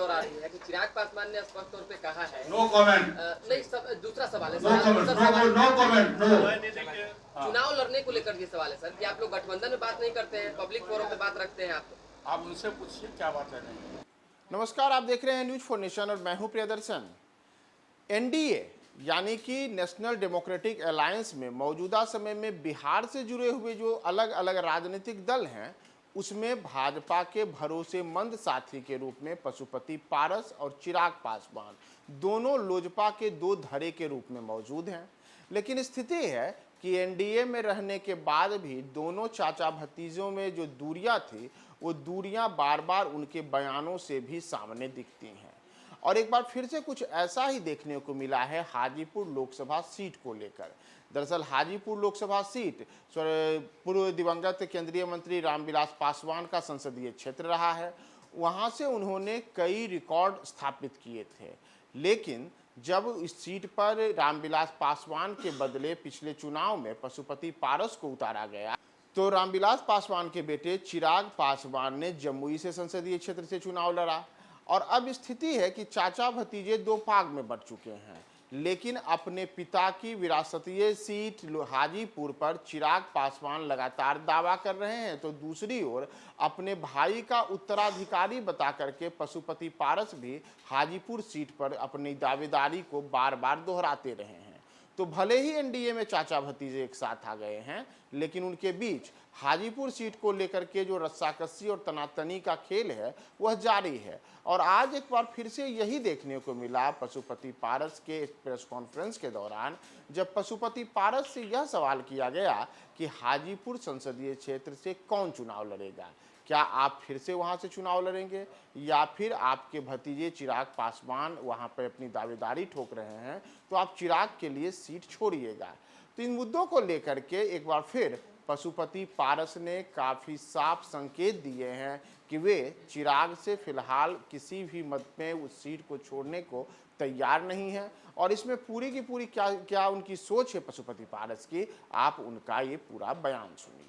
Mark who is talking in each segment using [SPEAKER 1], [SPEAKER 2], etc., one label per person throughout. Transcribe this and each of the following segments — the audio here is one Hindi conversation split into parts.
[SPEAKER 1] और आ रही है कि चिराग पासवान ने स्पष्ट तौर पे कहा है।
[SPEAKER 2] No comment.
[SPEAKER 1] नहीं, दूसरा सवाल है
[SPEAKER 2] no comment, no comment, no.
[SPEAKER 1] चुनाव लड़ने को लेकर ये सवाल है सर कि आप लोग गठबंधन में बात नहीं करते हैं, पब्लिक फोरम पे बात रखते हैं
[SPEAKER 2] आप उनसे पूछिए क्या बात है। नहीं।
[SPEAKER 3] नमस्कार, आप देख रहे हैं न्यूज फॉर नेशन और मैं हूं प्रियदर्शन। एनडीए यानी कि नेशनल डेमोक्रेटिक अलायंस में मौजूदा समय में बिहार से जुड़े हुए जो अलग अलग राजनीतिक दल हैं, उसमें भाजपा के भरोसेमंद साथी के रूप में पशुपति पारस और चिराग पासवान दोनों लोजपा के दो धड़े के रूप में मौजूद हैं। लेकिन स्थिति है कि एनडीए में रहने के बाद भी दोनों चाचा भतीजों में जो दूरियां थी, वो दूरियां बार बार उनके बयानों से भी सामने दिखती हैं। और एक बार फिर से कुछ ऐसा ही देखने को मिला है हाजीपुर लोकसभा सीट को लेकर। दरअसल हाजीपुर लोकसभा सीट पूर्व दिवंगत केंद्रीय मंत्री रामविलास पासवान का संसदीय क्षेत्र रहा है। वहां से उन्होंने कई रिकॉर्ड स्थापित किए थे, लेकिन जब इस सीट पर रामविलास पासवान के बदले पिछले चुनाव में पशुपति पारस को उतारा गया, तो रामविलास पासवान के बेटे चिराग पासवान ने जमुई से संसदीय क्षेत्र से चुनाव लड़ा। और अब स्थिति है कि चाचा भतीजे दो भाग में बंट चुके हैं, लेकिन अपने पिता की विरासतीय सीट हाजीपुर पर चिराग पासवान लगातार दावा कर रहे हैं, तो दूसरी ओर अपने भाई का उत्तराधिकारी बता करके पशुपति पारस भी हाजीपुर सीट पर अपनी दावेदारी को बार बार दोहराते रहे हैं। तो भले ही एनडीए में चाचा भतीजे एक साथ आ गए हैं, लेकिन उनके बीच हाजीपुर सीट को लेकर के जो रस्साकसी और तनातनी का खेल है वह जारी है। और आज एक बार फिर से यही देखने को मिला पशुपति पारस के प्रेस कॉन्फ्रेंस के दौरान, जब पशुपति पारस से यह सवाल किया गया कि हाजीपुर संसदीय क्षेत्र से कौन चुनाव लड़ेगा, क्या आप फिर से वहां से चुनाव लड़ेंगे या फिर आपके भतीजे चिराग पासवान वहां पर अपनी दावेदारी ठोक रहे हैं, तो आप चिराग के लिए सीट छोड़िएगा। तो इन मुद्दों को लेकर के एक बार फिर पशुपति पारस ने काफ़ी साफ संकेत दिए हैं कि वे चिराग से फिलहाल किसी भी मत में उस सीट को छोड़ने को तैयार नहीं है। और इसमें पूरी की पूरी क्या उनकी सोच है पशुपति पारस की, आप उनका ये पूरा बयान सुनिए।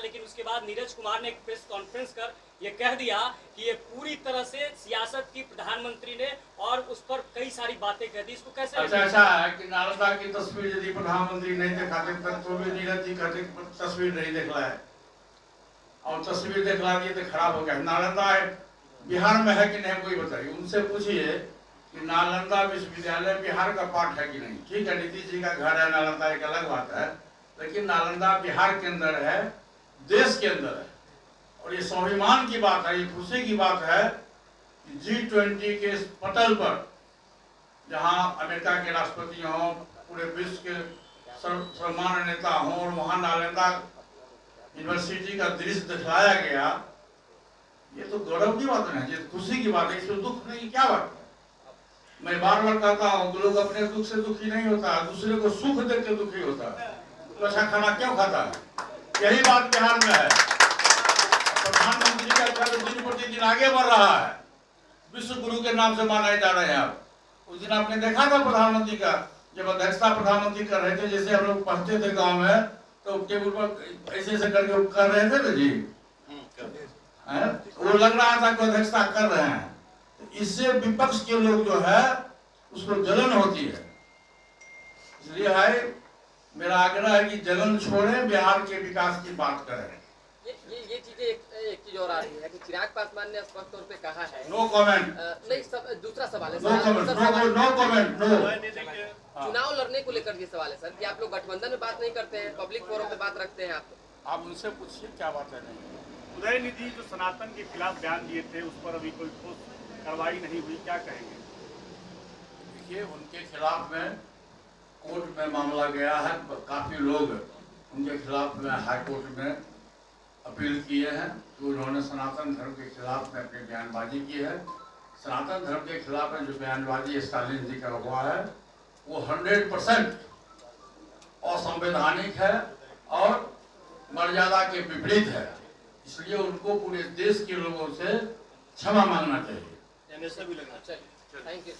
[SPEAKER 4] लेकिन उसके बाद नीरज कुमार ने एक प्रेस कॉन्फ्रेंस कर ये कह दिया कि ये पूरी तरह से सियासत की प्रधानमंत्री ने, और उस पर कई सारी बातें कह दी। इसको कैसे
[SPEAKER 2] अच्छा है कि नालंदा की तस्वीर यदि प्रधानमंत्री नहीं दिखाते तो भी नीरज जी कहते तस्वीर नहीं देखला है, और तस्वीर देखला दिए तो खराब हो गया। नालंदा है बिहार में है कि नहीं कोई बताइए, उनसे पूछिए कि नालंदा विश्वविद्यालय बिहार का पार्ट है कि नहीं। ठीक है, नीतीश जी का घर है नालंदा, एक अलग बात है, लेकिन नालंदा बिहार के अंदर है, देश के अंदर है। और ये स्वाभिमान की बात है, ये खुशी की बात है कि G20 के पटल पर जहां अमेरिका के राष्ट्रपति हों, पूरे विश्व के सर्वमान्य नेता हों, और वहां नालंदा यूनिवर्सिटी का दृश्य दिखाया गया, ये तो गौरव की बात है, ये खुशी की बात है, इसमें दुख नहीं। क्या बात है, मैं बार बार कहता हूँ कि लोग अपने दुख से दुखी नहीं होता, दूसरे को सुख देख के दुखी होता है। तो अच्छा खाना क्यों खाता है, यही बात बिहार में है। प्रधानमंत्री का कद दिन प्रतिदिन आगे बढ़ रहा है, विश्व गुरु के नाम से माने जा रहे हैं। आप उस दिन आपने देखा था प्रधानमंत्री का, जब अध्यक्षता प्रधानमंत्री कर रहे थे, जैसे हम लोग पढ़ते थे गांव में, तो टेबल पर ऐसे ऐसे करके कर रहे थे ना जी, वो लग रहा था कि अध्यक्षता कर रहे हैं। तो इससे विपक्ष के लोग जो है उसको जलन होती है। इसलिए है मेरा आग्रह है कि जलन छोड़ें, बिहार के विकास की बात करें।
[SPEAKER 1] ये चीजें एक चीज और आ रही है कि चिराग पासवान ने स्पष्ट तौर पे कहा है।
[SPEAKER 2] No comment.
[SPEAKER 1] नहीं, दूसरा सवाल है।
[SPEAKER 2] No comment, no.
[SPEAKER 1] चुनाव लड़ने को लेकर ये सवाल है सर कि आप लोग गठबंधन में बात नहीं करते हैं, पब्लिक फोरम पे बात रखते हैं
[SPEAKER 2] आप उनसे पूछिए क्या बात है। नहीं।
[SPEAKER 5] उदयनिधि जो सनातन के खिलाफ बयान दिए थे, उस पर अभी कोई ठोस कार्रवाई नहीं हुई, क्या कहेंगे?
[SPEAKER 2] देखिए, उनके खिलाफ में कोर्ट में मामला गया है, काफी लोग उनके खिलाफ में हाई कोर्ट में अपील किए हैं कि उन्होंने सनातन धर्म के खिलाफ में अपनी बयानबाजी की है। सनातन धर्म के खिलाफ में जो बयानबाजी स्टालिन जी का हुआ है वो 100% असंवैधानिक है और मर्यादा के विपरीत है। इसलिए उनको पूरे देश के लोगों से क्षमा मांगना चाहिए।
[SPEAKER 1] Thank you.